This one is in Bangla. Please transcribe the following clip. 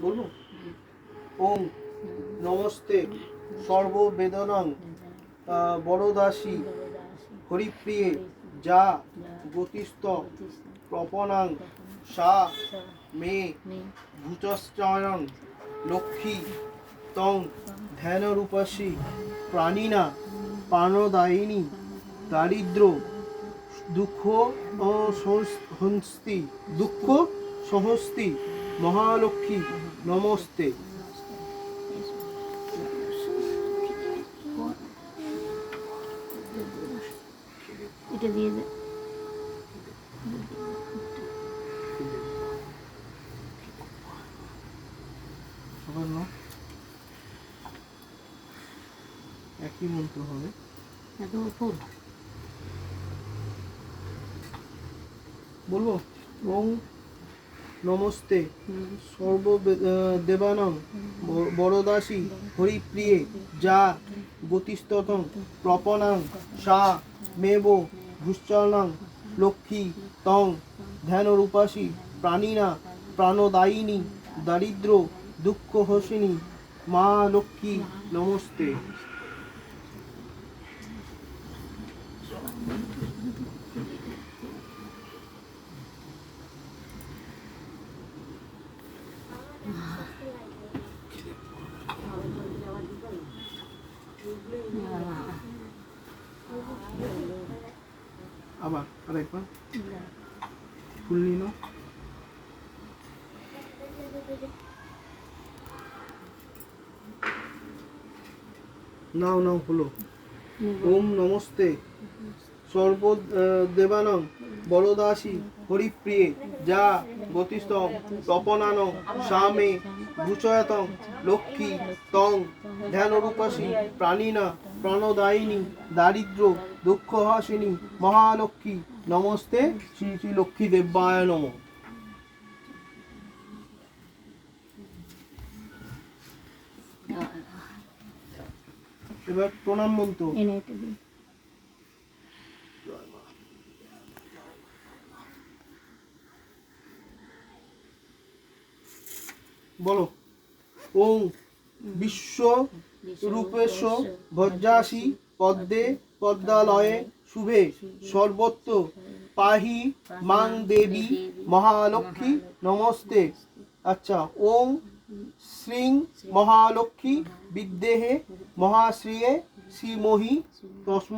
বলবো? ওম নমস্তে সর্ববেদনাং বরদাসী হরিপ্রিয়ে যা গতিস্থ প্রপনাং সা মে ভূতশ্চয়ং লক্ষ্মী তং ধ্যানরূপসী প্রাণিনা প্রাণদায়িনী দারিদ্র দুঃখ সংহস্তি মহালক্ষ্মী নমস্তে। এটা দিয়ে দে। একই মন্ত্র হবে। ফুল বলবো? ওম নমস্তে সর্বদেবানাং বরদাসী হরিপ্রিয়ে যা গতিস্ততং প্রপনাং সা মেব ভূশ্চরণাং লক্ষ্মী তং ধ্যানরূপাসী প্রাণিনা প্রাণদায়িনী দারিদ্র দুঃখহসিনী মা লক্ষ্মী নমস্তে। আবার আরেকবার ফুল নিল। নাও নাও হলো। ওম নমস্তে সর্বদেবানাং বরদাসী হরিপ্রিয়ে যা গতিস্থং তপনানং সামে ভূচয়তং লক্ষ্মী তং ধ্যানরূপসী প্রাণিনা প্রাণদায়িনী দারিদ্র দুঃখহাসিনী মহালক্ষ্মী নমস্তে। শ্রী শ্রী লক্ষ্মী দেবায় নমঃ। এবার প্রণাম মন্ত্র। বলো? ওং বিশ্ব রূপেশ ভজ্রাসি পদ্মে পদ্মালয়ে শুভে সর্বত্র পাহি মাং দেবী মহালক্ষ্মী নমস্তে। আচ্ছা, ওং শ্রীং মহালক্ষ্মী বিদ্যেহে মহাশ্রিয়ে শ্রীমহি তস্ম